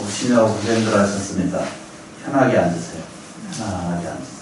오시냐고 고생들 하셨습니다. 편하게 앉으세요. 편하게 앉으세요.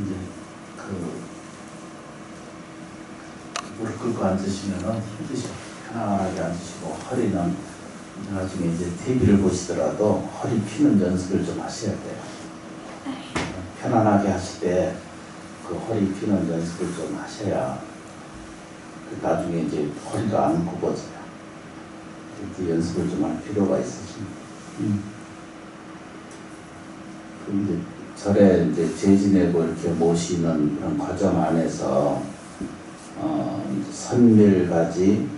이제 무릎 꿇고 앉으시면은 힘드시고 편안하게 앉으시고 허리는 나중에 이제 TV를 보시더라도 허리 피는 연습을 좀 하셔야 돼요. 편안하게 하실 때 그 허리 피는 연습을 좀 하셔야 나중에 이제 허리가 안 굽어져요. 이렇게 연습을 좀 할 필요가 있으십니다. 이제 절에 이제 재지내고 이렇게 모시는 그런 과정 안에서 선밀가지,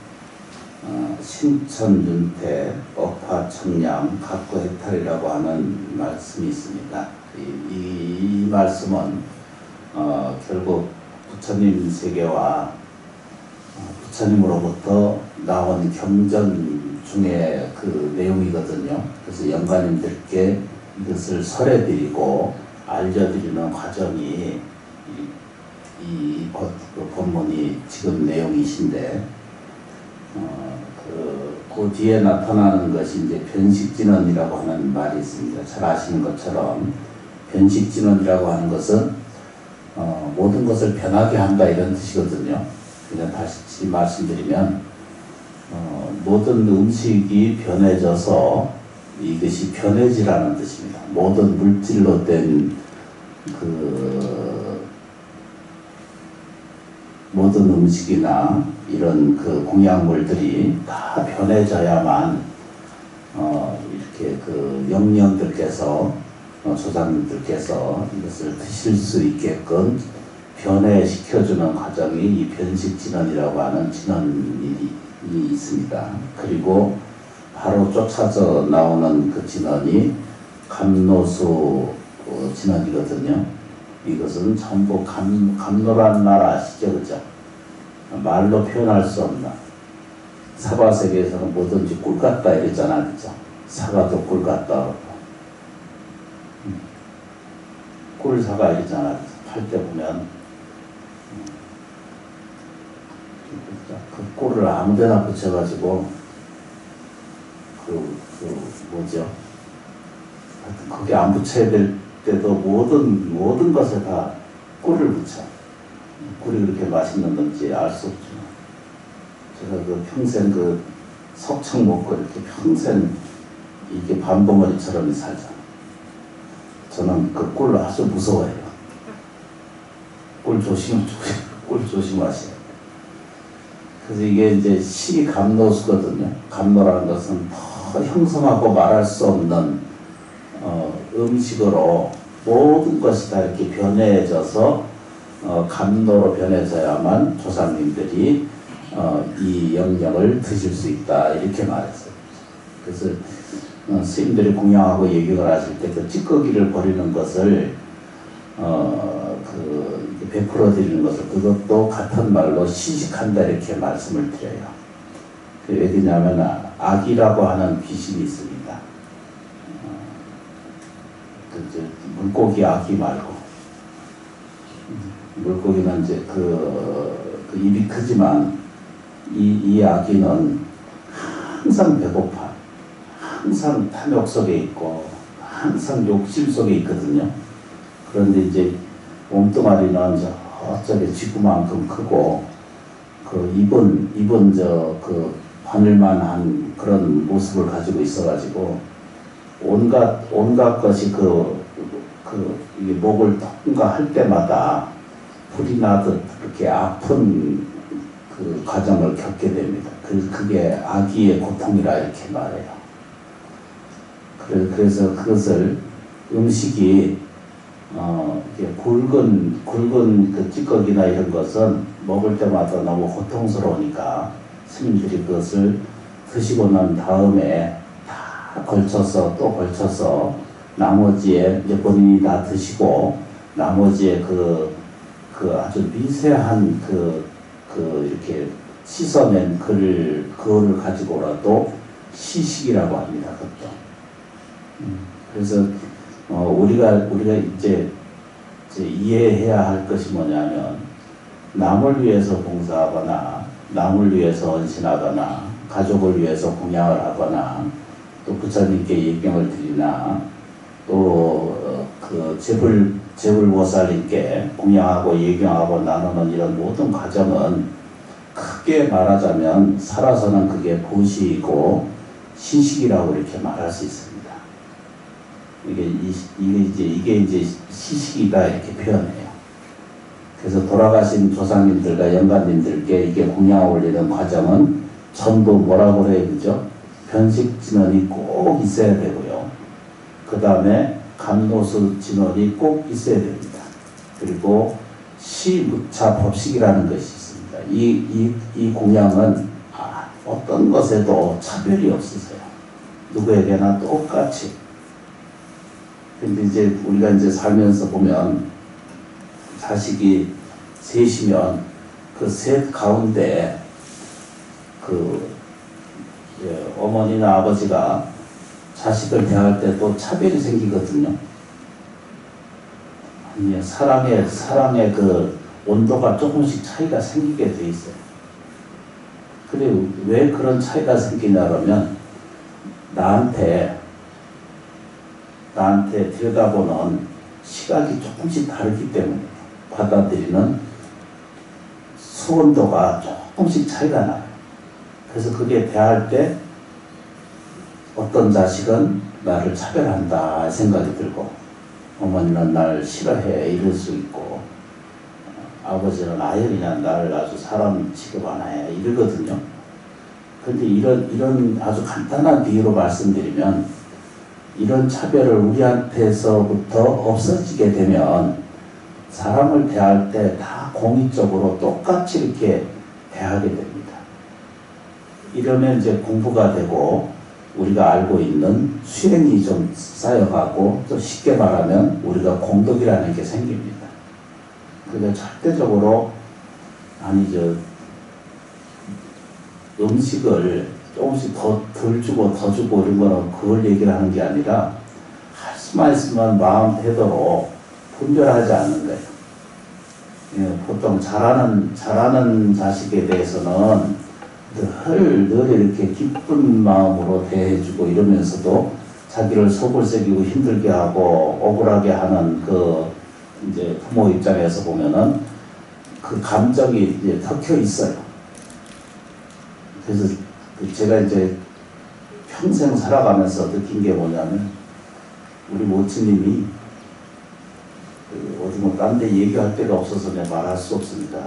신천윤태, 업화청량, 각구해탈이라고 하는 말씀이 있습니다. 이 말씀은 결국 부처님 세계와 부처님으로부터 나온 경전 중에 그 내용이거든요. 그래서 영가님들께 이것을 설해드리고 알려드리는 과정이 이 본문이 지금 내용이신데, 그 뒤에 나타나는 것이 이제 변식진언이라고 하는 말이 있습니다. 잘 아시는 것처럼 변식진언이라고 하는 것은 모든 것을 변하게 한다 이런 뜻이거든요. 그냥 다시 말씀드리면 모든 음식이 변해져서 이것이 변해지라는 뜻입니다. 모든 물질로 된 모든 음식이나 이런 공약물들이 다 변해져야만 이렇게 영령들께서 조상님들께서 이것을 드실 수 있게끔 변해시켜주는 과정이 이 변식진언이라고 하는 진언이 있습니다. 그리고 바로 쫓아져 나오는 그 진언이 감노수 진언이거든요. 이것은 전부 감노란 말 아시죠? 그죠? 말로 표현할 수 없는, 사바세계에서는 뭐든지 꿀 같다 이랬잖아. 그죠? 사과도 꿀 같다. 꿀사과 이랬잖아. 팔 때 보면 그 꿀을 아무데나 붙여가지고 뭐죠? 하여튼 거기 안 붙여야 될 때도 모든 것에 다 꿀을 붙여. 꿀이 그렇게 맛있는 건지 알 수 없죠. 제가 평생 석청 먹고 이렇게 평생 이게 반봉어리처럼 살잖아. 저는 그 꿀을 아주 무서워해요. 꿀 조심하세요. 그래서 이게 이제 시감노수거든요. 감노라는 것은 더 형성하고 말할 수 없는 음식으로 모든 것이 다 이렇게 변해져서 감노로 변해져야만 조상님들이 이 영령을 드실 수 있다 이렇게 말했어요. 그래서 스님들이 공양하고 얘기를 하실 때 그 찌꺼기를 버리는 것을 베풀어 드리는 것을 그것도 같은 말로 시식한다 이렇게 말씀을 드려요. 그 왜냐하면 악이라고 하는 귀신이 있습니다. 물고기 아기 말고, 물고기는 이제 입이 크지만 이 아기는 항상 배고파, 항상 탐욕 속에 있고 항상 욕심 속에 있거든요. 그런데 이제 몸뚱아리는 저쪽에 지구만큼 크고 입은 바늘만한 그런 모습을 가지고 있어가지고 온갖 것이 그 이게 목을 ton가 할 때마다 불이 나듯 그렇게 아픈 그 과정을 겪게 됩니다. 그게 아기의 고통이라 이렇게 말해요. 그래서 그것을 음식이 이게 굵은 그 찌꺼기나 이런 것은 먹을 때마다 너무 고통스러우니까 스님들이 그것을 드시고 난 다음에 다 걸쳐서 또 걸쳐서 나머지에 이제 본인이 다 드시고 나머지에 그 아주 미세한 이렇게 씻어낸 그거를 가지고라도 시식이라고 합니다. 그것도. 그래서 우리가 이제 이해해야 할 것이 뭐냐면 남을 위해서 봉사하거나 남을 위해서 헌신하거나 가족을 위해서 공양을 하거나 또 부처님께 예경을 드리나 또 그 제불보살님께 공양하고 예경하고 나누는 이런 모든 과정은 크게 말하자면 살아서는 그게 보시이고 신식이라고 이렇게 말할 수 있습니다. 이게 이제 시식이다 이렇게 표현해요. 그래서 돌아가신 조상님들과 영가님들께 이게 공양을 올리는 과정은 전부 뭐라고 그래요, 그죠? 변식 진원이 꼭 있어야 되고요. 그 다음에 감노수 진원이 꼭 있어야 됩니다. 그리고 시무차 법식이라는 것이 있습니다. 이 공양은 어떤 것에도 차별이 없으세요. 누구에게나 똑같이. 근데 이제 우리가 이제 살면서 보면 자식이 셋이면 그 셋 가운데 어머니나 아버지가 자식을 대할 때 또 차별이 생기거든요. 아니, 사랑의 그 온도가 조금씩 차이가 생기게 돼 있어요. 그래, 왜 그런 차이가 생기냐 그러면 나한테 들여다보는 시각이 조금씩 다르기 때문에 받아들이는 수온도가 조금씩 차이가 나요. 그래서 그게 대할 때 어떤 자식은 나를 차별한다 생각이 들고 어머니는 나를 싫어해 이럴 수 있고 아버지는 아예 그냥 나를 아주 사람 취급 안 해 이러거든요. 근데 이런 아주 간단한 비유로 말씀드리면 이런 차별을 우리한테서부터 없어지게 되면 사람을 대할 때 다 공익적으로 똑같이 이렇게 대하게 됩니다. 이러면 이제 공부가 되고 우리가 알고 있는 수행이 좀 쌓여가고 또 쉽게 말하면 우리가 공덕이라는 게 생깁니다. 그러니까 절대적으로 음식을 조금씩 덜 주고 더 주고 이런 거는 그걸 얘기를 하는 게 아니라 할 수만 있으면 마음 되도록 분별하지 않는 거예요. 예, 보통 잘하는 자식에 대해서는 늘 이렇게 기쁜 마음으로 대해주고 이러면서도 자기를 속을 새기고 힘들게 하고 억울하게 하는 이제 부모 입장에서 보면은 그 감정이 이제 섞여 있어요. 그래서 제가 이제 평생 살아가면서 느낀 게 뭐냐면 우리 모친님이 어디 뭐 딴 데 얘기할 데가 없어서 내가 말할 수 없습니다.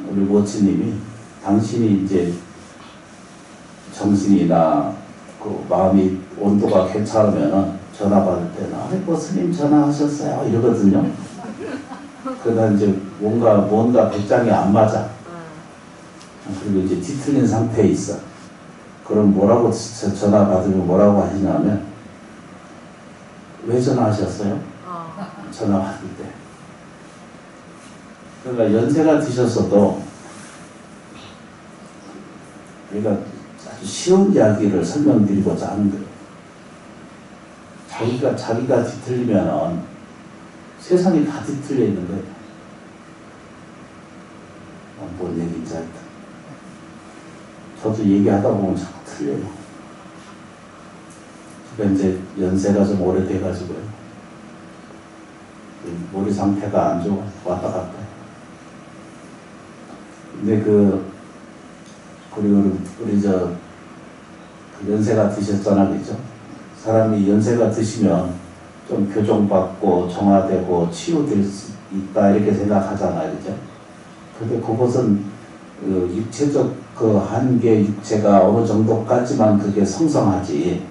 우리 모친님이 당신이 이제 정신이나 그 마음이 온도가 괜찮으면은 전화 받을 때는 아이고 스님 전화하셨어요 이러거든요. 그러다 이제 뭔가 배짱이 안 맞아. 그리고 이제 뒤틀린 상태에 있어. 그럼 뭐라고 전화 받으면 뭐라고 하시냐면 왜 전화하셨어요? 전화 받을 때. 그러니까 연세가 드셨어도 우리가 아주 쉬운 이야기를 설명드리고자 하는 거예요. 자기가 뒤틀리면은 세상이 다 뒤틀려 있는 거예요. 뭔 얘기인지 알다. 저도 얘기하다 보면 자꾸 틀려요. 그러니까 이제 연세가 좀 오래돼가지고요. 머리 상태가 안 좋아. 왔다 갔다. 근데 그리고 우리 연세가 드셨잖아, 그죠? 사람이 연세가 드시면 좀 교정받고 정화되고 치유될 수 있다 이렇게 생각하잖아요, 그죠? 근데 그것은 육체적 그 한계 육체가 어느 정도까지만 그게 성성하지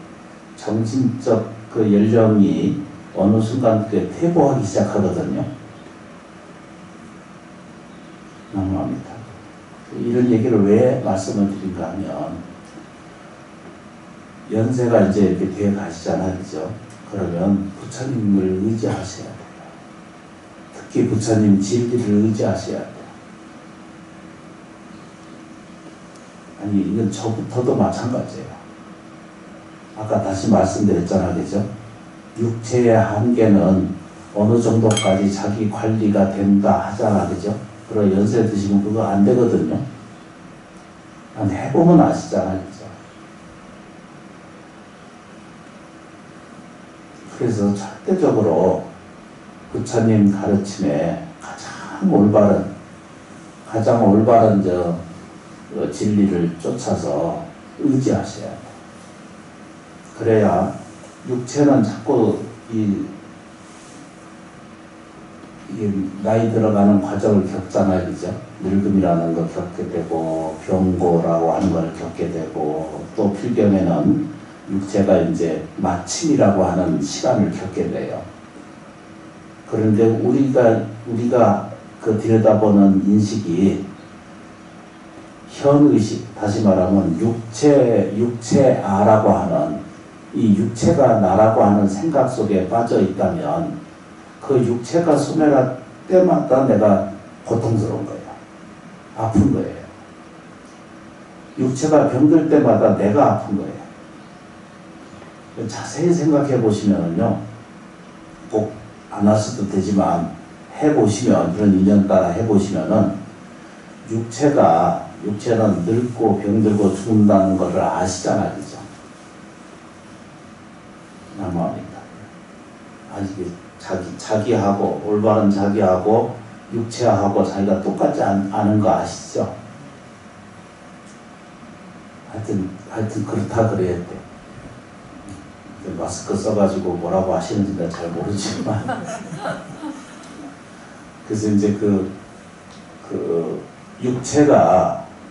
정신적 그 연령이 어느 순간 그게 퇴보하기 시작하거든요. 난감합니다. 이런 얘기를 왜 말씀을 드린가 하면 연세가 이제 이렇게 되어 가시잖아요, 그죠? 그러면 부처님을 의지하셔야 돼요. 특히 부처님 진리를 의지하셔야 돼요. 아니, 이건 저부터도 마찬가지예요. 아까 다시 말씀드렸잖아요, 그죠? 육체의 한계는 어느 정도까지 자기 관리가 된다 하잖아, 그죠? 그럼 연세 드시면 그거 안 되거든요. 해보면 아시잖아요, 그죠? 그래서 절대적으로 부처님 가르침에 가장 올바른 진리를 쫓아서 의지하셔야 돼요. 그래야 육체는 자꾸 이 나이 들어가는 과정을 겪잖아요, 그죠? 늙음이라는 걸 겪게 되고 병고라고 하는 걸 겪게 되고 또 필경에는 육체가 이제 마침이라고 하는 시간을 겪게 돼요. 그런데 우리가 그 들여다보는 인식이 현의식, 다시 말하면 육체아라고 하는 이 육체가 나라고 하는 생각 속에 빠져 있다면 그 육체가 소멸할 때마다 내가 고통스러운 거예요. 아픈 거예요. 육체가 병들 때마다 내가 아픈 거예요. 자세히 생각해 보시면요, 꼭 안 하셔도 되지만 해보시면, 이런 인연 따라 해보시면은 육체는 늙고 병들고 죽는다는 것을 아시잖아요, 그죠? 난감합니다. 아직 자기하고 올바른 자기하고 육체하고 자기가 똑같지 않은 거 아시죠? 하여튼 그렇다 그래야 돼. 마스크 써가지고 뭐라고 하시는지 잘 모르지만 그래서 이제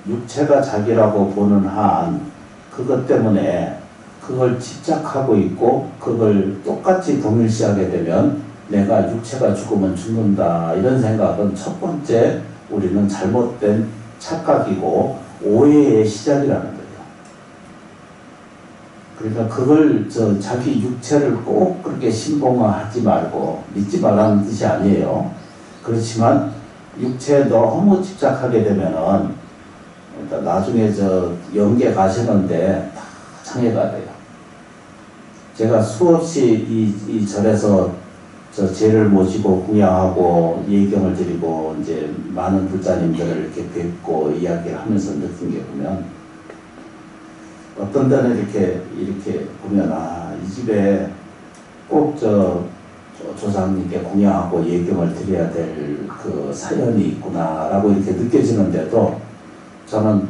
육체가 자기라고 보는 한 그것 때문에 그걸 집착하고 있고 그걸 똑같이 동일시하게 되면 내가 육체가 죽으면 죽는다 이런 생각은 첫 번째 우리는 잘못된 착각이고 오해의 시작이라는 거예요. 그러니까 그걸 자기 육체를 꼭 그렇게 신봉하지 말고 믿지 말라는 뜻이 아니에요. 그렇지만 육체에 너무 집착하게 되면은 나중에 영계 가시는데 다 장애가 돼요. 제가 수없이 이 절에서 제를 모시고 공양하고 예경을 드리고 이제 많은 불자님들을 이렇게 뵙고 이야기를 하면서 느낀 게 보면 어떤 데는 이렇게 보면 이 집에 꼭 조상님께 공양하고 예경을 드려야 될 그 사연이 있구나라고 이렇게 느껴지는데도 저는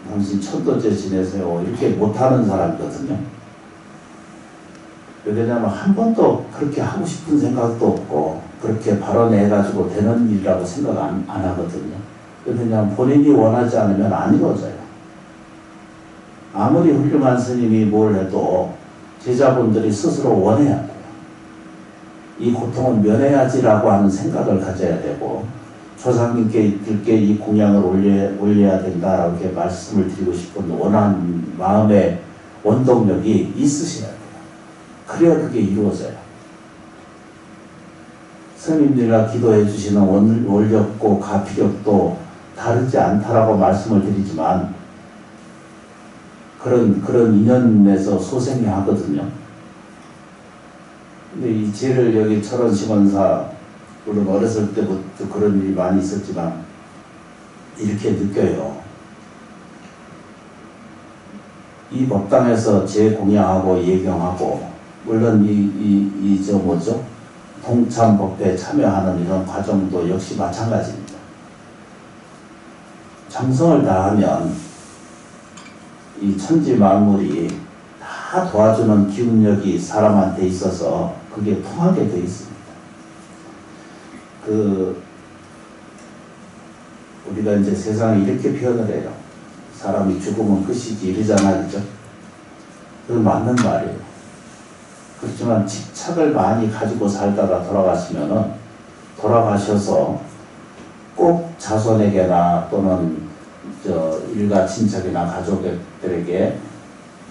당신 천도제 지내세요 이렇게 못하는 사람이거든요. 왜냐하면 한 번도 그렇게 하고 싶은 생각도 없고 그렇게 발언해가지고 되는 일이라고 생각 안 하거든요. 왜냐하면 본인이 원하지 않으면 안 이루어져요. 아무리 훌륭한 스님이 뭘 해도 제자분들이 스스로 원해야 돼요. 이 고통을 면해야지라고 하는 생각을 가져야 되고 조상님께 이 공양을 올려야 된다라고 이렇게 말씀을 드리고 싶은 원한 마음의 원동력이 있으셔야 돼요. 그래야 그게 이루어져요. 스님들이나 기도해 주시는 원력고 가피력도 다르지 않다라고 말씀을 드리지만 그런 인연에서 소생이 하거든요. 근데 이 제를 여기 철원심원사 물론 어렸을 때부터 그런 일이 많이 있었지만 이렇게 느껴요. 이 법당에서 제공양하고 예경하고 물론 동참법회에 참여하는 이런 과정도 역시 마찬가지입니다. 정성을 다하면 이 천지 만물이 다 다 도와주는 기운력이 사람한테 있어서 그게 통하게 돼 있습니다. 우리가 이제 세상에 이렇게 표현을 해요. 사람이 죽으면 끝이지 이러잖아, 그죠? 그건 맞는 말이에요. 그렇지만 집착을 많이 가지고 살다가 돌아가셔서 꼭 자손에게나 또는 일가 친척이나 가족들에게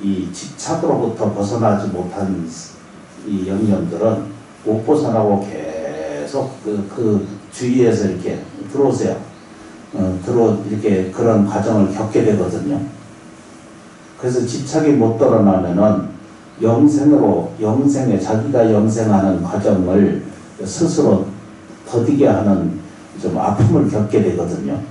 이 집착으로부터 벗어나지 못한 이 영령들은 못 벗어나고 계속 그 주위에서 이렇게 들어오세요. 이렇게 그런 과정을 겪게 되거든요. 그래서 집착이 못 드러나면은 영생에 자기가 영생하는 과정을 스스로 더디게 하는 좀 아픔을 겪게 되거든요.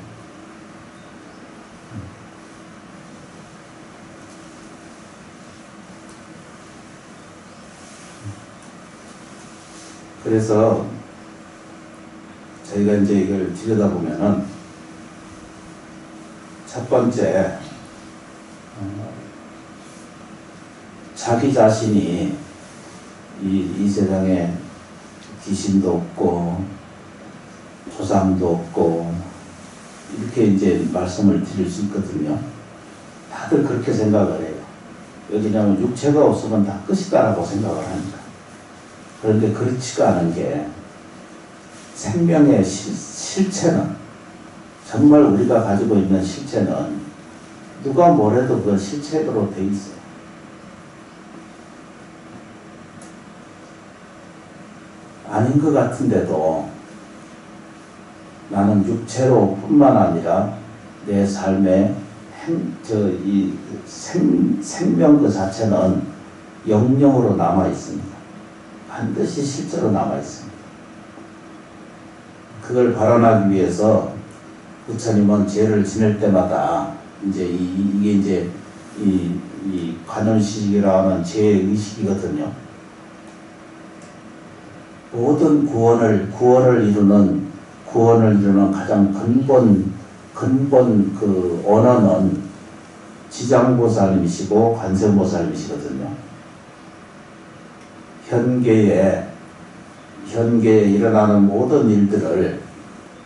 그래서 저희가 이제 이걸 들여다보면은 첫 번째, 자기 자신이 이 세상에 귀신도 없고 조상도 없고 이렇게 이제 말씀을 드릴 수 있거든요. 다들 그렇게 생각을 해요. 왜냐하면 육체가 없으면 다 끝이다라고 생각을 하니까. 그런데 그렇지가 않은 게 생명의 실체는 정말 우리가 가지고 있는 실체는 누가 뭐래도 그 실체로 돼 있어요. 아닌 것 같은데도 나는 육체로 뿐만 아니라 내 삶의 생명 그 자체는 영영으로 남아 있습니다. 반드시 실제로 남아 있습니다. 그걸 발언하기 위해서 부처님은 죄를 지낼 때마다 이제 이게 이제 이 관현식이라 하는 죄 의식이거든요. 모든 구원을 이루는 가장 근본 그 언어는 지장보살님이시고 관세음보살님이시거든요. 현계에 일어나는 모든 일들을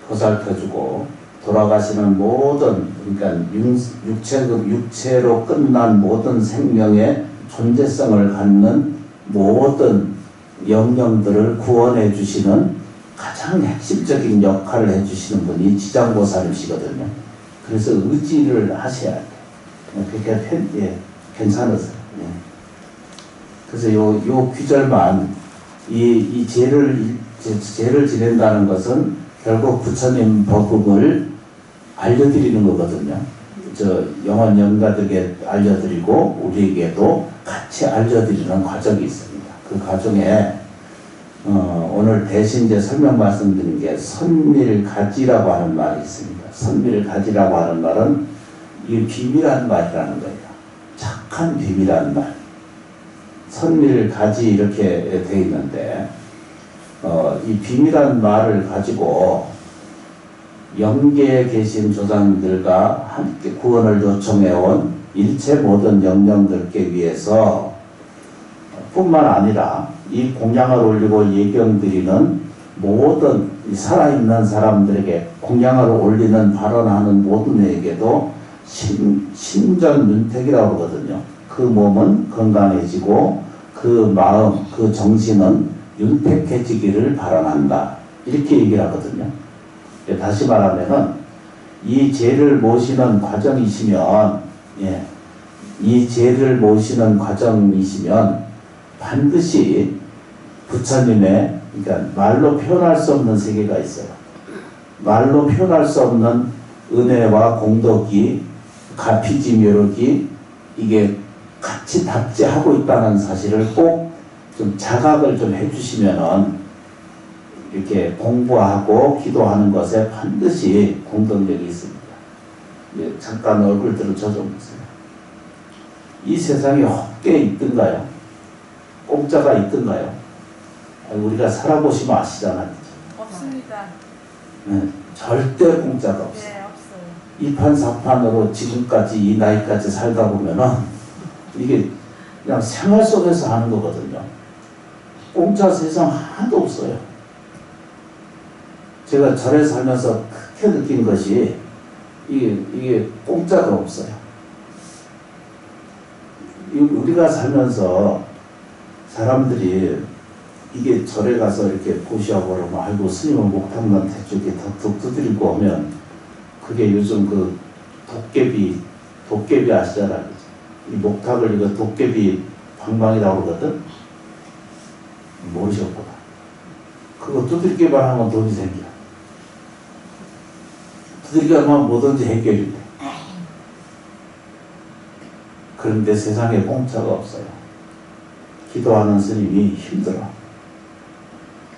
보살펴주고 돌아가시는 모든, 그러니까 육체로 끝난 모든 생명의 존재성을 갖는 모든 영령들을 구원해 주시는 가장 핵심적인 역할을 해주시는 분이 지장보살이시거든요. 그래서 의지를 하셔야 돼요. 그게 괜찮으세요. 예. 그래서 요 귀절만 이 죄를 지낸다는 것은 결국 부처님 법을 알려드리는 거거든요. 영원 영가들에게 알려드리고 우리에게도 같이 알려드리는 과정이 있습니다. 그 과정에 오늘 대신 이제 설명 말씀드린 게 선밀가지라고 하는 말이 있습니다. 선밀가지라고 하는 말은 이 비밀한 말이라는 거예요. 착한 비밀한 말. 선밀가지 이렇게 돼 있는데 이 비밀한 말을 가지고 영계에 계신 조상들과 함께 구원을 요청해온 일체 모든 영령들께 위해서 뿐만 아니라 이 공양을 올리고 예경드리는 모든 살아있는 사람들에게 공양을 올리는 발언하는 모든 에게도 신전윤택이라고 하거든요. 그 몸은 건강해지고 그 마음, 그 정신은 윤택해지기를 바라난다. 이렇게 얘기를 하거든요. 다시 말하면은 이 죄를 모시는 과정이시면 이 죄를 모시는 과정이시면 반드시 부처님의, 그러니까 말로 표현할 수 없는 세계가 있어요. 말로 표현할 수 없는 은혜와 공덕이, 가피지묘력이 이게 같이 답지하고 있다는 사실을 꼭 좀 자각을 좀 해주시면은 이렇게 공부하고 기도하는 것에 반드시 공덕력이 있습니다. 잠깐 얼굴들을 저 좀 보세요. 이 세상에 헛게 있던가요? 공짜가 있던가요? 우리가 살아보시면 아시잖아요. 없습니다. 네, 절대 공짜가 없어요. 네, 없어요. 이판사판으로 지금까지 이 나이까지 살다 보면은 이게 그냥 생활 속에서 하는 거거든요. 공짜 세상 하나도 없어요. 제가 절에 살면서 크게 느낀 것이 이게 공짜가 없어요. 우리가 살면서 사람들이 이게 절에 가서 이렇게 보시하고 그러면 아이고 스님은 목탁만 대충 이렇게 툭툭 두드리고 하면 그게 요즘 그 도깨비 아시잖아요. 이 목탁을 이거 도깨비 방방이라고 그러거든. 모르셨구나. 그거 두들기만 하면 돈이 생겨. 두들기만 하면 뭐든지 해결이 돼. 그런데 세상에 공짜가 없어요. 기도하는 스님이 힘들어.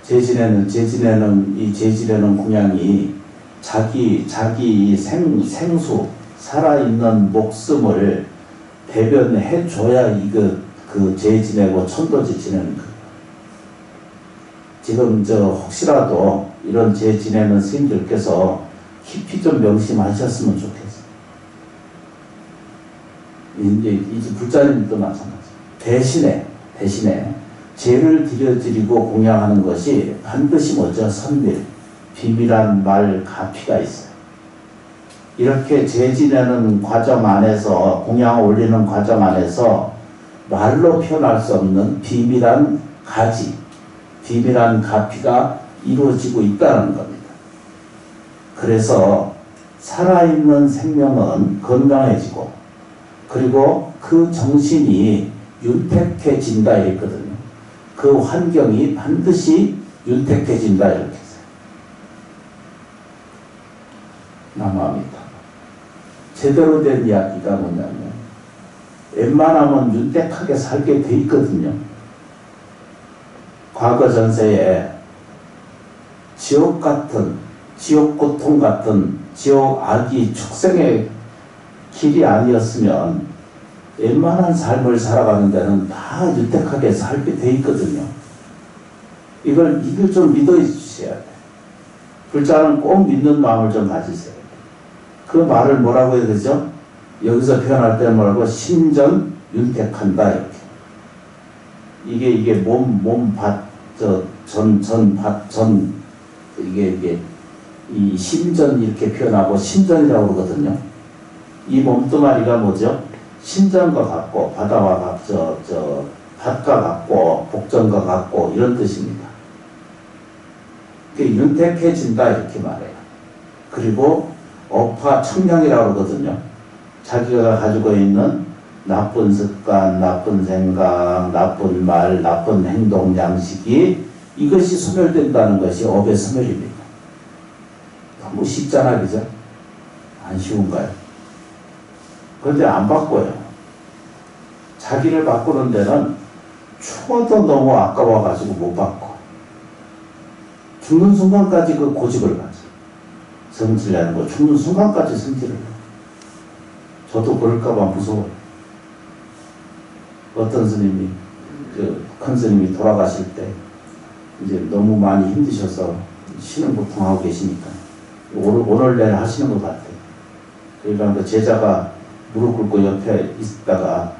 제지내는 공양이 자기 생수, 살아있는 목숨을 대변해줘야 그 제지내고 천도지 지내는 거예요. 지금 혹시라도 이런 제지내는 스님들께서 깊이 좀 명심하셨으면 좋겠어요. 이제 불자님도 마찬가지. 대신에 죄를 드려드리고 공양하는 것이 반드시 뭐죠? 선밀, 비밀한 말, 가피가 있어요. 이렇게 죄 지내는 과정 안에서, 공양 올리는 과정 안에서 말로 표현할 수 없는 비밀한 가지, 비밀한 가피가 이루어지고 있다는 겁니다. 그래서 살아있는 생명은 건강해지고, 그리고 그 정신이 윤택해진다 했거든요. 그 환경이 반드시 윤택해진다 이렇게 했어요. 남아합니다. 제대로 된 이야기가 뭐냐면 웬만하면 윤택하게 살게 돼 있거든요. 과거 전세에 지옥 고통 같은 지옥 악이 축생의 길이 아니었으면 웬만한 삶을 살아가는 데는 다 윤택하게 살게 돼 있거든요. 이걸 좀 믿어 주셔야 돼. 불자는 꼭 믿는 마음을 좀 가지세요. 그 말을 뭐라고 해야 되죠? 여기서 표현할 때는 뭐라고? 신전 윤택한다 이렇게. 이게 몸밭 이게 이 신전 이렇게 표현하고 신전이라고 그러거든요. 이 몸뚱아리가 뭐죠? 신전과 같고 바다와 밭과 같고 복전과 같고 이런 뜻입니다. 윤택해진다 이렇게 말해요. 그리고 업화 청량이라고 그러거든요. 자기가 가지고 있는 나쁜 습관, 나쁜 생각, 나쁜 말, 나쁜 행동 양식이 이것이 소멸된다는 것이 업의 소멸입니다. 너무 쉽잖아, 그죠? 안 쉬운가요? 그런데 안 바꿔요. 자기를 바꾸는 데는 추워도 너무 아까워가지고 못 바꿔. 죽는 순간까지 그 고집을 가져. 성질내는 거 죽는 순간까지 성질을 내. 저도 그럴까봐 무서워요. 어떤 스님이 큰 스님이 돌아가실 때 이제 너무 많이 힘드셔서 쉬는 고통하고 계시니까 오늘 내일 하시는 것 같아요. 그러니까 그 제자가 무릎 꿇고 옆에 있다가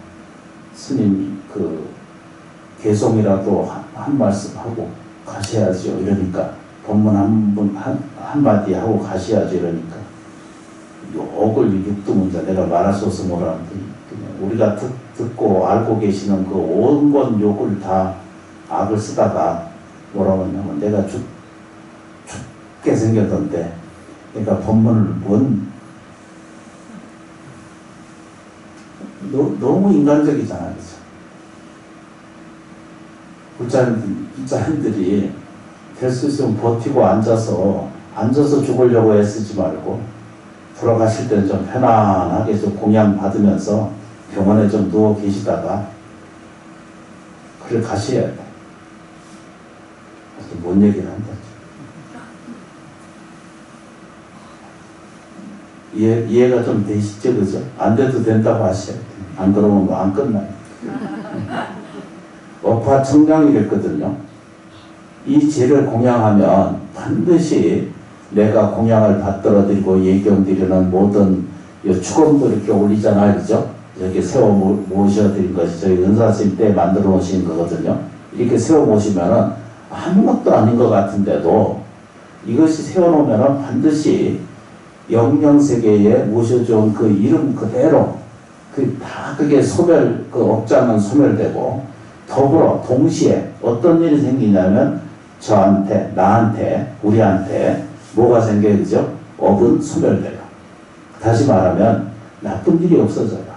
스님 개송이라도 한 말씀 하고 가셔야죠 이러니까 법문 한마디 하고 가셔야죠 이러니까 억을 육두문자 내가 말할 수 없어 뭐라는데 우리가 듣고 알고 계시는 그 온갖 욕을 다 악을 쓰다가 뭐라고 하냐면 내가 죽게 생겼던데 그러니까 법문을 너무 인간적이잖아요. 불자님들이 될 수 있으면 버티고 앉아서 죽으려고 애쓰지 말고 돌아가실 때는 좀 편안하게 좀 공양 받으면서 병원에 좀 누워 계시다가 그래 가셔야 돼. 뭔 얘기를 한다. 이해가 좀 되시죠, 그죠? 안 돼도 된다고 하셔야 돼. 안 그러면 뭐 안 끝나요. 업화 청량이랬거든요. 이 죄를 공양하면 반드시 내가 공양을 받들어 드리고 예경 드리는 모든 축원도 이렇게 올리잖아요, 그죠? 이렇게 세워 모셔드린 것이 저희 은사스님 때 만들어 놓으신 거거든요. 이렇게 세워 모시면은 아무것도 아닌 것 같은데도 이것이 세워놓으면은 반드시 영영세계에 모셔준 그 이름 그대로 다 그게 억장은 소멸되고 더불어 동시에 어떤 일이 생기냐면 저한테, 나한테, 우리한테 뭐가 생겨요? 그죠? 업은 소멸돼요. 다시 말하면 나쁜 일이 없어져요.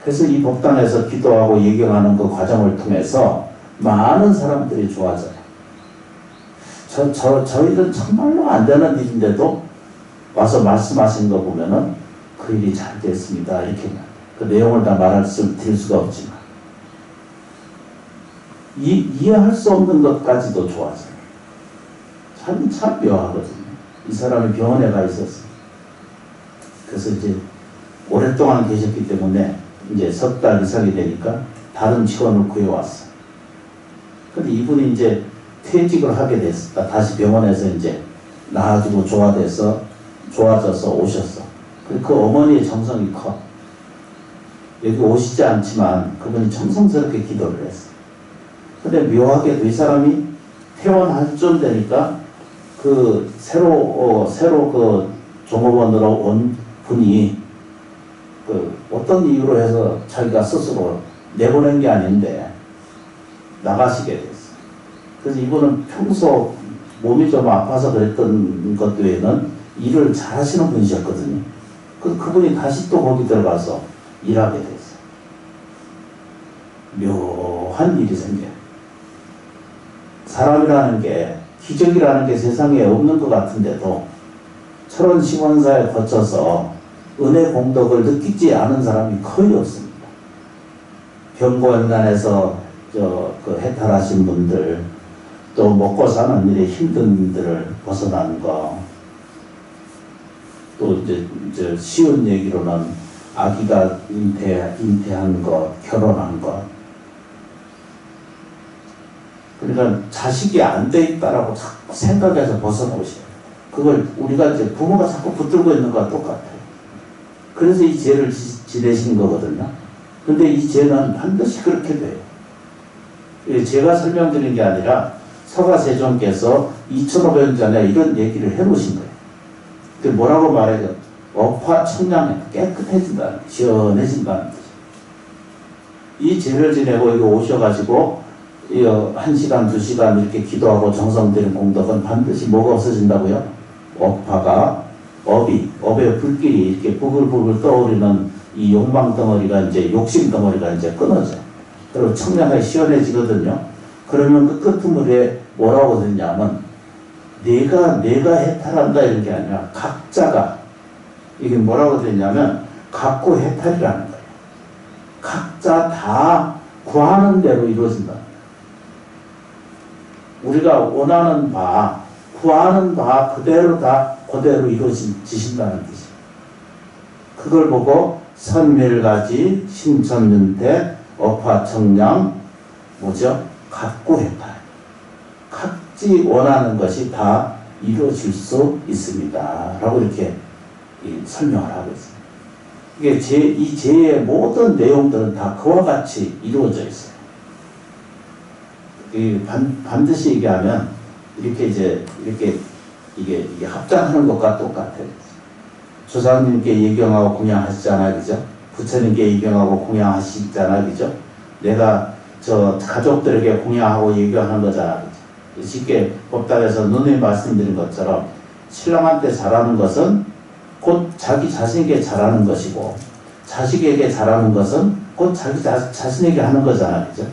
그래서 이 법당에서 기도하고 예경하는 그 과정을 통해서 많은 사람들이 좋아져요. 저희들 정말로 안 되는 일인데도 와서 말씀하신 거 보면은 그 일이 잘 됐습니다. 이렇게 그 내용을 다 드릴 수가 없지만 이해할 수 없는 것까지도 좋아져요. 참 묘하거든요. 이 사람이 병원에 가 있었어요. 그래서 이제 오랫동안 계셨기 때문에 이제 석 달 이상이 되니까 다른 직원을 구해왔어. 근데 이분이 이제 퇴직을 하게 됐었다. 다시 병원에서 이제 나아지고 좋아져서 오셨어. 그 어머니의 정성이 커. 여기 오시지 않지만 그분이 정성스럽게 기도를 했어. 근데 묘하게도 이 사람이 퇴원할 쯤 되니까 새로 그 종업원으로 온 분이 어떤 이유로 해서 자기가 스스로 내보낸 게 아닌데 나가시게 됐어. 그래서 이분은 평소 몸이 좀 아파서 그랬던 것 외에는 일을 잘 하시는 분이셨거든요. 그분이 다시 또 거기 들어가서 일하게 됐어. 묘한 일이 생겨요. 사람이라는 게, 기적이라는 게 세상에 없는 것 같은데도 철원 시원사에 거쳐서 은혜 공덕을 느끼지 않은 사람이 거의 없습니다. 병고연단에서 해탈하신 분들, 또 먹고 사는 일에 힘든 분들을 벗어난 거, 또 이제 쉬운 얘기로는 아기가 잉태한 것, 결혼한 것. 그러니까 자식이 안 돼 있다라고 자꾸 생각해서 벗어나오셔요. 그걸 우리가 이제 부모가 자꾸 붙들고 있는 거와 똑같아요. 그래서 이 죄를 지내시는 거거든요. 근데 이 죄는 반드시 그렇게 돼요. 제가 설명드린 게 아니라 서가세종께서 2500년 전에 이런 얘기를 해놓으신 거예요. 그 뭐라고 말해요? 업화 청량해 깨끗해진다는, 시원해진다는 뜻이에요. 이 죄를 지내고 여기 오셔가지고 1시간, 2시간 이렇게 기도하고 정성 들인 공덕은 반드시 뭐가 없어진다고요? 업의 불길이 이렇게 부글부글 떠오르는 이 욕망 덩어리가 이제 욕심 덩어리가 이제 끊어져. 그리고 청량하게 시원해지거든요. 그러면 그 끄트물에 뭐라고 되냐면 내가 해탈한다 이런 게 아니라 각자가, 이게 뭐라고 되냐면 각구 해탈이라는 거예요. 각자 다 구하는 대로 이루어진다. 우리가 원하는 바, 구하는 바 그대로 이루어지신다는 뜻이에요. 그걸 보고 선멸가지, 신천윤태, 업화청량, 각구 해탈. 각지 원하는 것이 다 이루어질 수 있습니다. 라고 이렇게 설명을 하고 있습니다. 이 죄의 모든 내용들은 다 그와 같이 이루어져 있어요. 반드시 얘기하면 이게 합장하는 것과 똑같아요. 조상님께 예경하고 공양하시잖아요, 그죠? 부처님께 예경하고 공양하시잖아요, 그죠? 내가 가족들에게 공양하고 예경하는 거잖아요, 그죠? 쉽게 법당에서 누누이 말씀드린 것처럼 신랑한테 잘하는 것은 곧 자기 자신에게 잘하는 것이고, 자식에게 잘하는 것은 곧 자기 자신에게 하는 거잖아요, 그죠?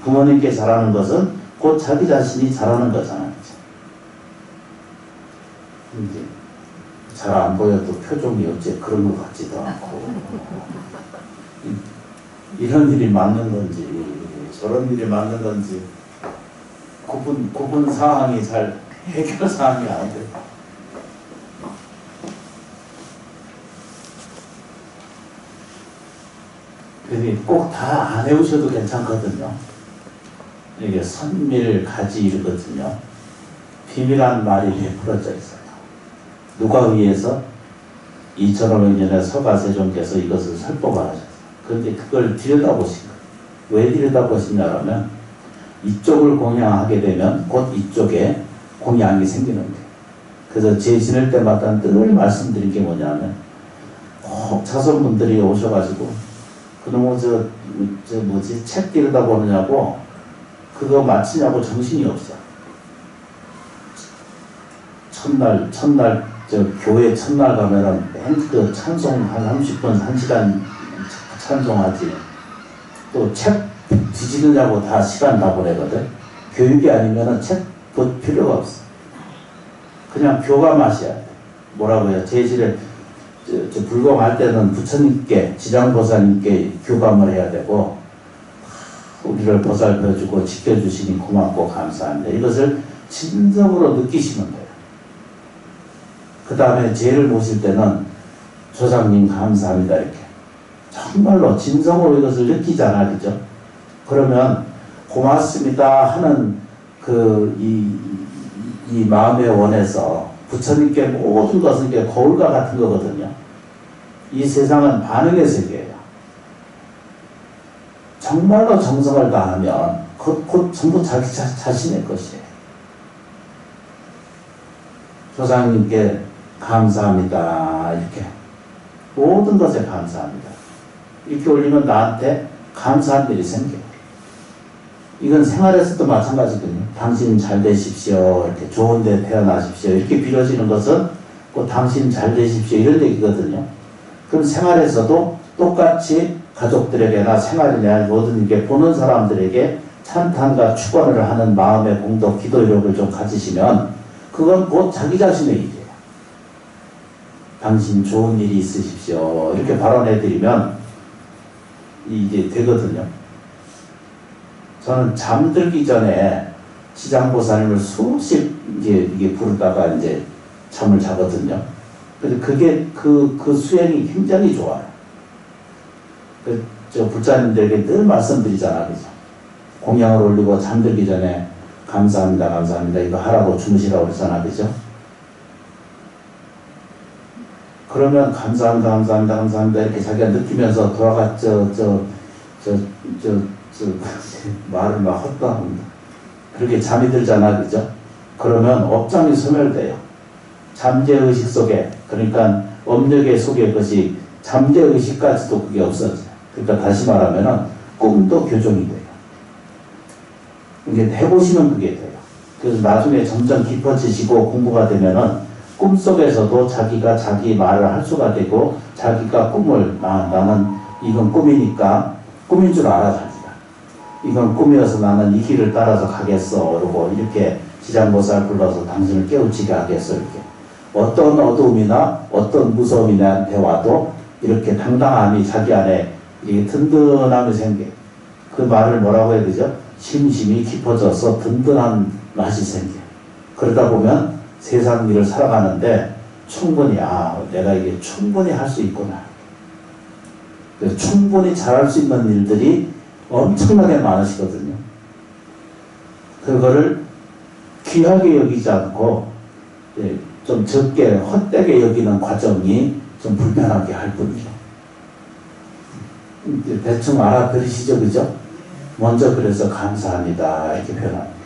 부모님께 잘하는 것은 곧 자기 자신이 잘하는 거잖아요. 이제 잘 안 보여도 표정이 어째 그런 것 같지도 않고 이런 일이 맞는 건지 저런 일이 맞는 건지 구분 사항이 잘 해결 사항이 안 돼요. 그러니 꼭 다 안 해오셔도 괜찮거든요. 이게 선밀가지이거든요. 비밀한 말이 베풀어져 있어요. 누가 의해서 2500년에 서가세종께서 이것을 설법을 하셨어요. 그런데 그걸 들여다보신 거예요. 왜 들여다보시냐면 이쪽을 공양하게 되면 곧 이쪽에 공양이 생기는 거예요. 그래서 제 지낼 때마다 늘 말씀드린 게 뭐냐면 꼭 자손분들이 오셔가지고 그놈의 책 들여다보느냐고 그거 마치냐고 정신이 없어. 첫날 교회 첫날 가면은 그 찬송 한 30분 1시간 찬송하지. 또 책 뒤지느냐고 다 시간 다 보내거든. 교육이 아니면은 책 볼 필요가 없어. 그냥 교감하셔야 돼. 뭐라고 해요? 제실에 불공할 때는 부처님께 지장보살님께 교감을 해야 되고 우리를 보살펴주고 지켜주시니 고맙고 감사합니다. 이것을 진정으로 느끼시면 돼요. 그 다음에 제를 모실 때는 조상님 감사합니다 이렇게 정말로 진정으로 이것을 느끼잖아, 그죠? 그러면 고맙습니다 하는 이 마음의 원에서 부처님께 모든 것은 이게 거울과 같은 거거든요. 이 세상은 반응의 세계예요. 정말로 정성을 다하면 곧 전부 자기 자신의 것이에요. 조상님께 감사합니다 이렇게 모든 것에 감사합니다 이렇게 올리면 나한테 감사한 일이 생겨요. 이건 생활에서도 마찬가지거든요. 당신 잘 되십시오 이렇게 좋은 데 태어나십시오 이렇게 빌어지는 것은 꼭 당신 잘 되십시오 이런 얘기거든요. 그럼 생활에서도 똑같이 가족들에게나 생활이나 모든 게 보는 사람들에게 찬탄과 축원을 하는 마음의 공덕 기도력을 좀 가지시면 그건 곧 자기 자신의 일이에요. 당신 좋은 일이 있으십시오 이렇게 발언해드리면 이게 되거든요. 저는 잠들기 전에 지장보살님을 수없이 이게 부르다가 이제 잠을 자거든요. 근데 그게 그 수행이 굉장히 좋아요. 저 불자님들에게 늘 말씀드리잖아, 그죠? 공양을 올리고 잠들기 전에 감사합니다, 감사합니다 이거 하라고 주무시라고 그러잖아, 그죠? 그러면 감사합니다, 감사합니다, 감사합니다 이렇게 자기가 느끼면서 돌아가 말을 막 헛다합니다. 그렇게 잠이 들잖아, 그죠? 그러면 업장이 소멸돼요. 잠재의식 속에, 그러니까 업력의 속에 것이 잠재의식까지도 그게 없어져요. 그러니까 다시 말하면은 꿈도 교정이 돼요. 이게 해보시면 그게 돼요. 그래서 나중에 점점 깊어지시고 공부가 되면은 꿈속에서도 자기가 자기 말을 할 수가 되고 자기가 꿈을 나는 이건 꿈이니까 꿈인 줄 알아 자기가. 이건 꿈이어서 나는 이 길을 따라서 가겠어. 그러고 이렇게 지장보살 불러서 당신을 깨우치게 하겠어. 이렇게. 어떤 어두움이나 어떤 무서움이나한테 와도 이렇게 당당함이 자기 안에 이게 든든함이 생겨요. 그 말을 뭐라고 해야 되죠? 심심이 깊어져서 든든한 맛이 생겨요. 그러다 보면 세상 일을 살아가는데 충분히 내가 이게 충분히 할 수 있구나. 충분히 잘할 수 있는 일들이 엄청나게 많으시거든요. 그거를 귀하게 여기지 않고 좀 적게 헛되게 여기는 과정이 좀 불편하게 할 뿐이죠. 대충 알아들으시죠, 그죠? 먼저 그래서 감사합니다 이렇게 표현합니다.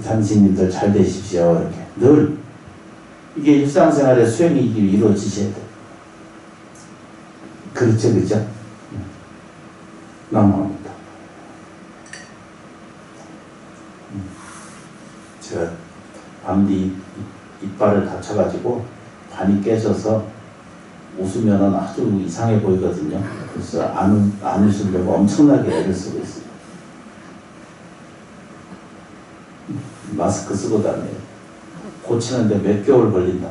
당신님들 잘 되십시오 이렇게 늘 이게 일상생활의 수행이 이루어지셔야 돼요. 그렇죠, 그죠? 넘어갑니다. 제가 밤뒤 이빨을 다쳐가지고 반이 깨져서 웃으면 아주 이상해 보이거든요. 그래서 안 웃으려고 엄청나게 애를 쓰고 있어요. 마스크 쓰고 다녀요. 고치는데 몇 개월 걸린다.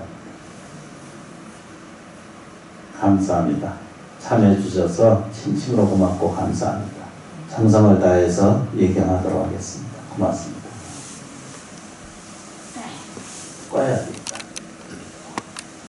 감사합니다. 참여해 주셔서 진심으로 고맙고 감사합니다. 정성을 다해서 예경하도록 하겠습니다. 고맙습니다. 꺼야 돼.